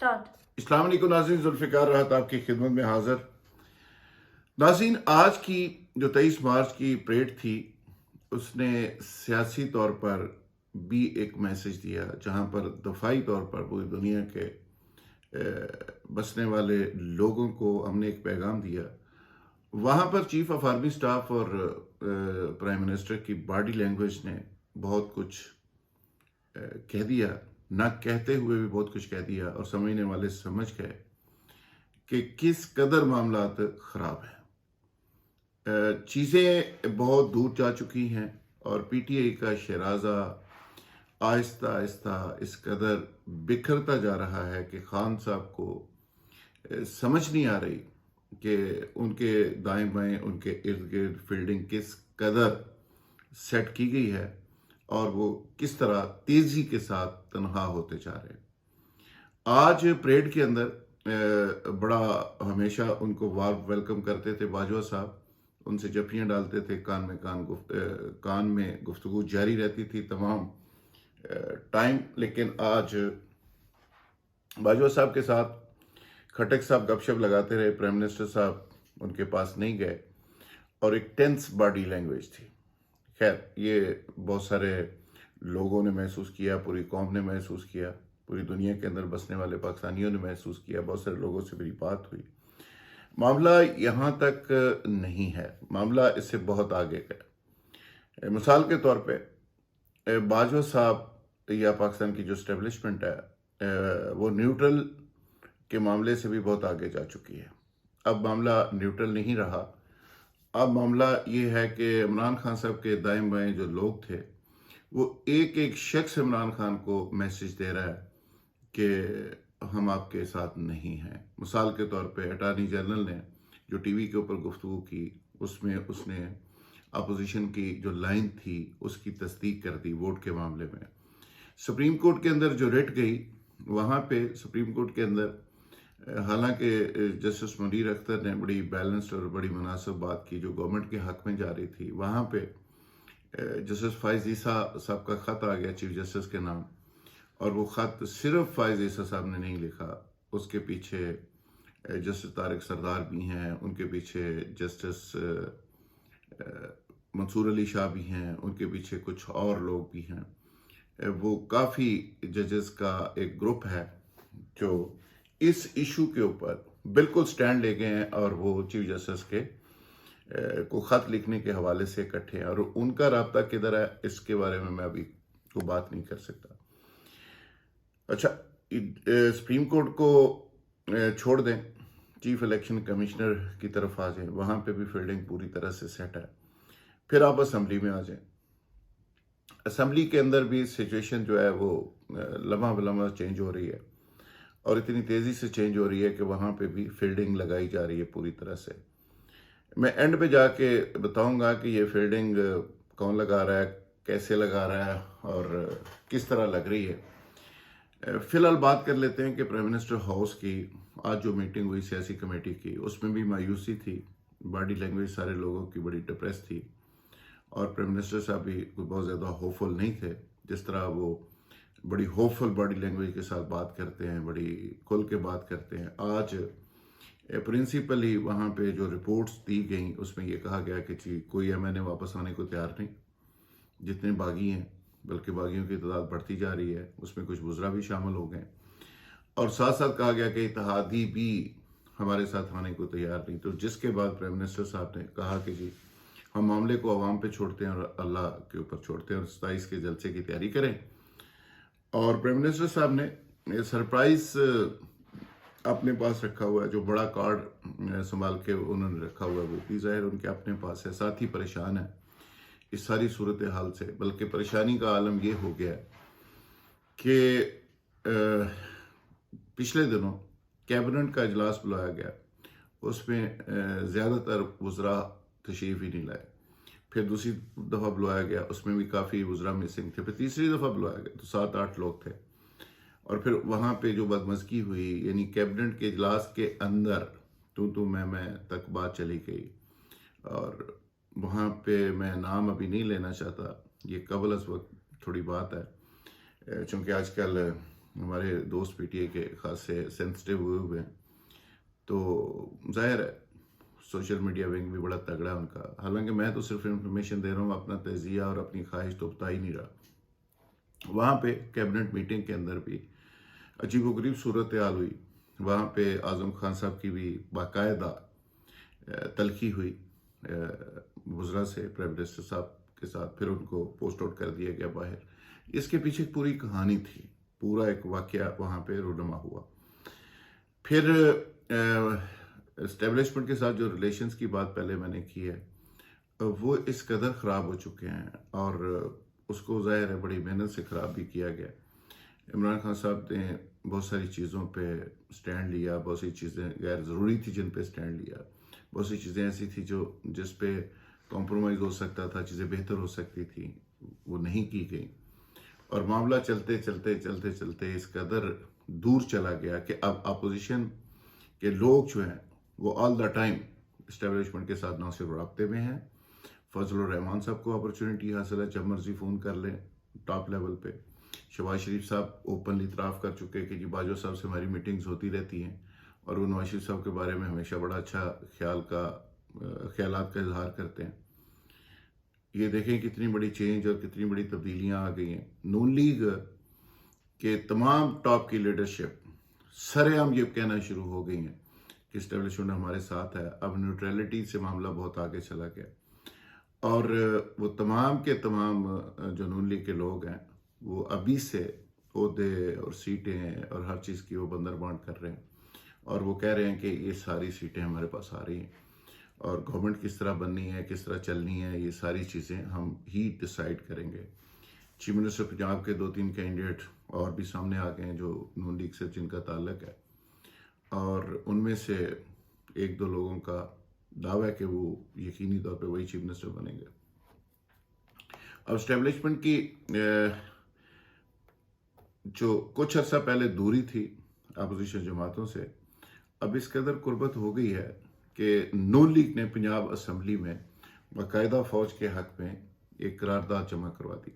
Start. अस्सलाम वालेकुम नाज़रीन, जुल्फ़िकार राहत आपकी खिदमत में हाज़िर। नाज़रीन, आज की जो 23 मार्च की परेड थी, उसने सियासी तौर पर भी एक मैसेज दिया, जहां पर दफ़ाई तौर पर पूरी दुनिया के बसने वाले लोगों को हमने एक पैगाम दिया। वहां पर चीफ ऑफ आर्मी स्टाफ और प्राइम मिनिस्टर की बॉडी लैंग्वेज ने बहुत कुछ कह दिया, ना कहते हुए भी बहुत कुछ कह दिया, और समझने वाले समझ गए कि किस कदर मामलात ख़राब हैं। चीज़ें बहुत दूर जा चुकी हैं और पीटीआई का शराजा आहिस्ता आहिस्ता इस कदर बिखरता जा रहा है कि खान साहब को समझ नहीं आ रही कि उनके दाएं बाएं, उनके इर्द गिर्द फील्डिंग किस कदर सेट की गई है और वो किस तरह तेज़ी के साथ तनहा होते जा रहे हैं। आज परेड के अंदर बड़ा हमेशा उनको वार्म वेलकम करते थे बाजवा साहब, उनसे जफ्फियाँ डालते थे, कान में गुफ्तगू जारी रहती थी तमाम टाइम। लेकिन आज बाजवा साहब के साथ खटक साहब गपशप लगाते रहे, प्राइम मिनिस्टर साहब उनके पास नहीं गए और एक टेंस बॉडी लैंग्वेज थी। खैर, ये बहुत सारे लोगों ने महसूस किया, पूरी कौम ने महसूस किया, पूरी दुनिया के अंदर बसने वाले पाकिस्तानियों ने महसूस किया, बहुत सारे लोगों से मेरी बात हुई। मामला यहाँ तक नहीं है, मामला इससे बहुत आगे गया। मिसाल के तौर पे बाजवा साहब या पाकिस्तान की जो स्टैब्लिशमेंट है वो न्यूट्रल के मामले से भी बहुत आगे जा चुकी है। अब मामला न्यूट्रल नहीं रहा, अब मामला ये है कि इमरान खान साहब के दाएं बाएं जो लोग थे, वो एक एक शख्स इमरान खान को मैसेज दे रहा है कि हम आपके साथ नहीं हैं। मिसाल के तौर पे अटॉर्नी जनरल ने जो टीवी के ऊपर गुफ्तगू की, उसमें उसने अपोजिशन की जो लाइन थी उसकी तस्दीक कर दी वोट के मामले में। सुप्रीम कोर्ट के अंदर जो रेट गई, वहाँ पे सुप्रीम कोर्ट के अंदर हालांकि जस्टिस मुनीर अख्तर ने बड़ी बैलेंस्ड और बड़ी मुनासिब बात की जो गवर्नमेंट के हक में जा रही थी, वहाँ पे जस्टिस फाइज ईसा साहब का ख़त आ गया चीफ जस्टिस के नाम, और वो ख़त सिर्फ फाइज ईसा साहब ने नहीं लिखा, उसके पीछे जस्टिस तारिक सरदार भी हैं, उनके पीछे जस्टिस मंसूर अली शाह भी हैं, उनके पीछे कुछ और लोग भी हैं। वो काफ़ी जजेस का एक ग्रुप है जो इस इशू के ऊपर बिल्कुल स्टैंड ले गए हैं और वो चीफ जस्टिस के को ख़त लिखने के हवाले से इकट्ठे हैं, और उनका राब्ता किधर है इसके बारे में मैं अभी कोई बात नहीं कर सकता। अच्छा, सुप्रीम कोर्ट को छोड़ दें, चीफ इलेक्शन कमिश्नर की तरफ आ जाएं, वहाँ पे भी फील्डिंग पूरी तरह से सेट है। फिर आप असम्बली में आ जाएं, असम्बली के अंदर भी सिचुएशन जो है वो लम्हा बलम्हा चेंज हो रही है और इतनी तेज़ी से चेंज हो रही है कि वहाँ पे भी फील्डिंग लगाई जा रही है पूरी तरह से। मैं एंड पे जाके बताऊंगा कि ये फील्डिंग कौन लगा रहा है, कैसे लगा रहा है और किस तरह लग रही है। फिलहाल बात कर लेते हैं कि प्राइम मिनिस्टर हाउस की आज जो मीटिंग हुई सियासी कमेटी की, उसमें भी मायूसी थी, बॉडी लैंग्वेज सारे लोगों की बड़ी डिप्रेस थी और प्राइम मिनिस्टर साहब भी बहुत ज़्यादा होपफुल नहीं थे। जिस तरह वो बड़ी होपफुल बॉडी लैंग्वेज के साथ बात करते हैं, बड़ी खुल के बात करते हैं, आज प्रिंसिपली वहाँ पे जो रिपोर्ट्स दी गई उसमें ये कहा गया कि जी कोई एमएनए वापस आने को तैयार नहीं, जितने बागी हैं, बल्कि बागियों की तादाद बढ़ती जा रही है, उसमें कुछ बुज़रा भी शामिल हो गए, और साथ साथ कहा गया कि इत्तेहादी भी हमारे साथ आने को तैयार नहीं। तो जिसके बाद प्राइम मिनिस्टर साहब ने कहा कि जी हम मामले को अवाम पे छोड़ते हैं और अल्लाह के ऊपर छोड़ते हैं और 27 के जलसे की तैयारी करें। और प्राइम मिनिस्टर साहब ने सरप्राइज अपने पास रखा हुआ है, जो बड़ा कार्ड संभाल के उन्होंने रखा हुआ है वो भी ज़ाहिर उनके अपने पास है। साथ ही परेशान है इस सारी सूरत हाल से, बल्कि परेशानी का आलम ये हो गया है कि पिछले दिनों कैबिनेट का इजलास बुलाया गया, उसमें ज़्यादातर वज़रा तशरीफ़ ही नहीं लाए। फिर दूसरी दफ़ा बुलाया गया, उसमें भी काफ़ी वज़रा मिसिंग थे। फिर तीसरी दफ़ा बुलाया गया तो 7-8 लोग थे, और फिर वहाँ पे जो बदमज़गी हुई, यानी कैबिनेट के इजलास के अंदर तू मैं तक बात चली गई, और वहाँ पे मैं नाम अभी नहीं लेना चाहता, ये कबल अस वक्त थोड़ी बात है, चूँकि आजकल ہمارے دوست پی ٹی اے کے خاص سے سینسٹیو ہوئے ہیں، تو ظاہر ہے سوشل میڈیا ونگ بھی بڑا تگڑا ہے ان کا، حالانکہ میں تو صرف انفارمیشن دے رہا ہوں، اپنا تجزیہ اور اپنی خواہش تو بتا ہی نہیں رہا۔ وہاں پہ کیبنٹ میٹنگ کے اندر بھی عجیب و غریب صورتحال ہوئی، وہاں پہ اعظم خان صاحب کی بھی باقاعدہ تلخی ہوئی وزراء سے، پرائم منسٹر صاحب کے ساتھ، پھر ان کو پوسٹ آؤٹ کر دیا گیا باہر۔ اس کے پیچھے ایک پوری کہانی تھی، پورا ایک واقعہ وہاں پہ رونما ہوا۔ پھر اسٹیبلشمنٹ کے ساتھ جو ریلیشنز کی بات پہلے میں نے کی ہے، وہ اس قدر خراب ہو چکے ہیں، اور اس کو ظاہر ہے بڑی محنت سے خراب بھی کیا گیا۔ عمران خان صاحب نے بہت ساری چیزوں پہ سٹینڈ لیا، بہت سی چیزیں غیر ضروری تھی جن پہ سٹینڈ لیا، بہت سی چیزیں ایسی تھی جس پہ کمپرومائز ہو سکتا تھا، چیزیں بہتر ہو سکتی تھی، وہ نہیں کی گئی، اور معاملہ چلتے چلتے چلتے چلتے اس قدر دور چلا گیا کہ اب اپوزیشن کے لوگ جو ہیں وہ آل دا ٹائم اسٹیبلشمنٹ کے ساتھ نہ صرف رابطے میں ہیں، فضل الرحمان صاحب کو اپرچونٹی حاصل ہے، جب مرضی فون کر لیں ٹاپ لیول پہ۔ شہباز شریف صاحب اوپنلی اعتراف کر چکے کہ جی باجوہ صاحب سے ہماری میٹنگز ہوتی رہتی ہیں، اور وہ نواز شریف صاحب کے بارے میں ہمیشہ بڑا اچھا خیالات کا اظہار کرتے ہیں۔ یہ دیکھیں کتنی بڑی چینج اور کتنی بڑی تبدیلیاں آ گئی ہیں۔ نون لیگ کے تمام ٹاپ کی لیڈرشپ سرے عام یہ کہنا شروع ہو گئی ہیں کہ اسٹیبلشمنٹ ہمارے ساتھ ہے۔ اب نیوٹرلٹی سے معاملہ بہت آگے چلا گیا، اور وہ تمام کے تمام جو نون لیگ کے لوگ ہیں وہ ابھی سے عہدے اور سیٹیں اور ہر چیز کی وہ بندر بانٹ کر رہے ہیں، اور وہ کہہ رہے ہیں کہ یہ ساری سیٹیں ہمارے پاس آ رہی ہیں، اور گورنمنٹ کس طرح بننی ہے، کس طرح چلنی ہے، یہ ساری چیزیں ہم ہی ڈیسائیڈ کریں گے۔ چیف منسٹر پنجاب کے 2-3 کینڈیڈیٹ اور بھی سامنے آ گئے ہیں جو نون لیگ سے جن کا تعلق ہے، اور ان میں سے 1-2 لوگوں کا دعویٰ ہے کہ وہ یقینی طور پہ وہی چیف منسٹر بنیں گے۔ اب اسٹیبلشمنٹ کی جو کچھ عرصہ پہلے دوری تھی اپوزیشن جماعتوں سے، اب اس قدر قربت ہو گئی ہے کہ نون لیگ نے پنجاب اسمبلی میں باقاعدہ فوج کے حق میں ایک قرارداد جمع کروا دی۔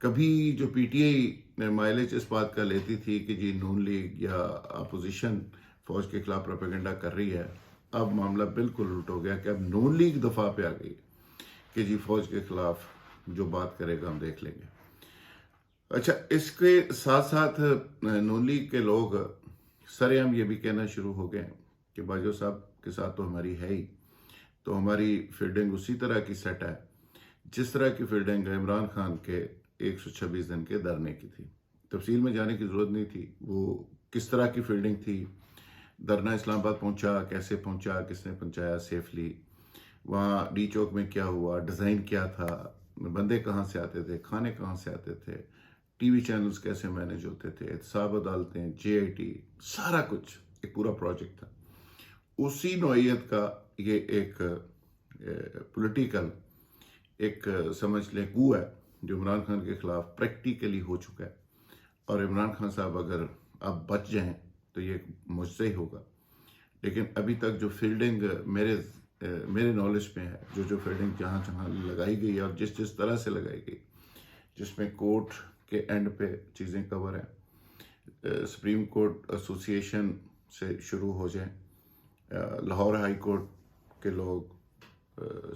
کبھی جو پی ٹی آئی مائلیج اس بات کا لیتی تھی کہ جی نون لیگ یا اپوزیشن فوج کے خلاف پروپیگنڈا کر رہی ہے، اب معاملہ بالکل الٹ ہو گیا کہ اب نون لیگ دفاع پہ آ گئی کہ جی فوج کے خلاف جو بات کرے گا ہم دیکھ لیں گے۔ اچھا، اس کے ساتھ ساتھ نون لیگ کے لوگ سرے عام یہ بھی کہنا شروع ہو گئے کہ باجوہ صاحب کے ساتھ تو ہماری ہے ہی، تو ہماری فیلڈنگ اسی طرح کی سیٹ ہے جس طرح کی فیلڈنگ عمران خان کے 126 دن کے دھرنے کی تھی۔ تفصیل میں جانے کی ضرورت نہیں تھی، وہ کس طرح کی فیلڈنگ تھی، دھرنا اسلام آباد پہنچا، کیسے پہنچا، کس نے پہنچایا سیفلی، وہاں ڈی چوک میں کیا ہوا، ڈیزائن کیا تھا، بندے کہاں سے آتے تھے، کھانے کہاں سے آتے تھے، ٹی وی چینلز کیسے مینیج ہوتے تھے، احتساب عدالتیں، جے آئی ٹی، سارا کچھ ایک پورا پروجیکٹ تھا۔ اسی نوعیت کا یہ ایک پولیٹیکل ایک سمجھ لیں کو ہے جو عمران خان کے خلاف پریکٹیکلی ہو چکا ہے، اور عمران خان صاحب اگر اب بچ جائیں تو یہ مجھ سے ہی ہوگا۔ لیکن ابھی تک جو فیلڈنگ میرے نالج میں ہے، جو فیلڈنگ جہاں جہاں لگائی گئی اور جس طرح سے لگائی گئی، جس میں کورٹ کے اینڈ پہ چیزیں کور ہیں، سپریم کورٹ ایسوسیشن سے شروع ہو جائیں، لاہور ہائی کورٹ کے لوگ،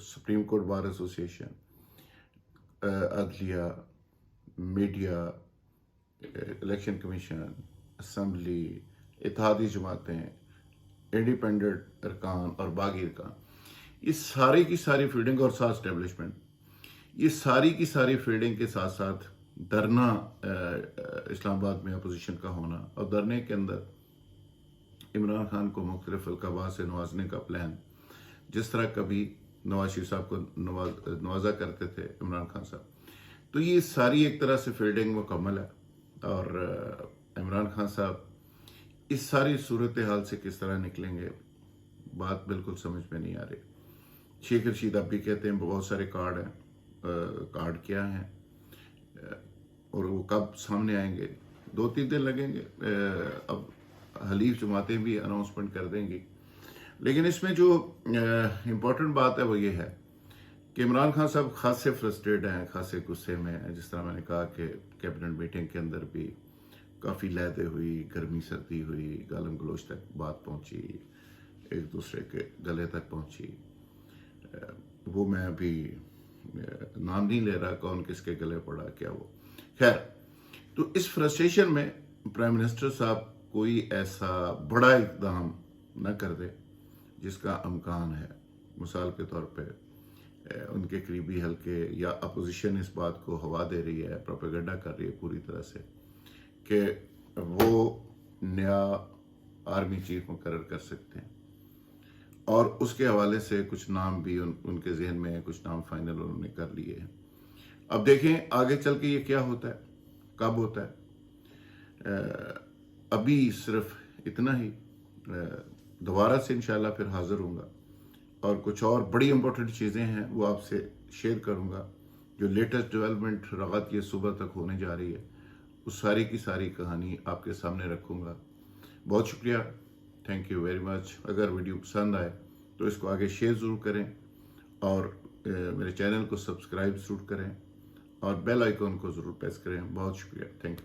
سپریم کورٹ بار ایسوسیشن، عدلیہ، میڈیا، الیکشن کمیشن، اسمبلی، اتحادی جماعتیں، انڈیپینڈنٹ ارکان اور باغی ارکان، یہ ساری کی ساری فیلڈنگ، اور ساتھ اسٹیبلشمنٹ، یہ ساری کی ساری فیلڈنگ کے ساتھ ساتھ دھرنا اسلام آباد میں اپوزیشن کا ہونا، اور دھرنے کے اندر عمران خان کو مختلف القابات سے نوازنے کا پلان، جس طرح کبھی نواز شریف صاحب کو نوازا کرتے تھے عمران خان صاحب، تو یہ ساری ایک طرح سے فیلڈنگ مکمل ہے۔ اور عمران خان صاحب اس ساری صورتحال سے کس طرح نکلیں گے، بات بالکل سمجھ میں نہیں آ رہی۔ شیخ رشید اب بھی کہتے ہیں بہت سارے کارڈ ہیں، کارڈ کیا ہیں اور وہ کب سامنے آئیں گے، 2-3 دن لگیں گے، اب حلیف جماعتیں بھی اناؤنسمنٹ کر دیں گی۔ لیکن اس میں جو امپورٹنٹ بات ہے وہ یہ ہے کہ عمران خان صاحب خاصے فرسٹریٹ ہیں، خاصے غصے میں ہیں، جس طرح میں نے کہا کہ کیبنٹ میٹنگ کے اندر بھی काफ़ी लहदे हुई, गर्मी सर्दी हुई, गालम गलोच तक बात पहुंची, एक दूसरे के गले तक पहुंची। वो मैं अभी नाम नहीं ले रहा कौन किसके गले पड़ा क्या वो। खैर, तो इस फ्रस्ट्रेशन में प्राइम मिनिस्टर साहब कोई ऐसा बड़ा इकदाम न कर दे जिसका अमकान है। मिसाल के तौर पे उनके करीबी हल्के या अपोजिशन इस बात को हवा दे रही है, प्रोपेगेंडा कर रही है पूरी तरह से कि वो नया आर्मी चीफ मुकर्रर कर सकते हैं, और उसके हवाले से कुछ नाम भी उनके जहन में है, कुछ नाम फाइनल उन्होंने कर लिए हैं। अब देखें आगे चल के ये क्या होता है, कब होता है। अभी सिर्फ इतना ही, दोबारा से इंशाल्लाह फिर हाजिर होऊंगा और कुछ और बड़ी इंपॉर्टेंट चीज़ें हैं वो आपसे शेयर करूंगा। जो लेटेस्ट डेवलपमेंट रात ये सुबह तक होने जा रही है, उस सारी की सारी कहानी आपके सामने रखूंगा। बहुत शुक्रिया, थैंक यू वेरी मच। अगर वीडियो पसंद आए तो इसको आगे शेयर ज़रूर करें और मेरे चैनल को सब्सक्राइब ज़रूर करें और बेल आइकन को ज़रूर प्रेस करें। बहुत शुक्रिया, थैंक यू।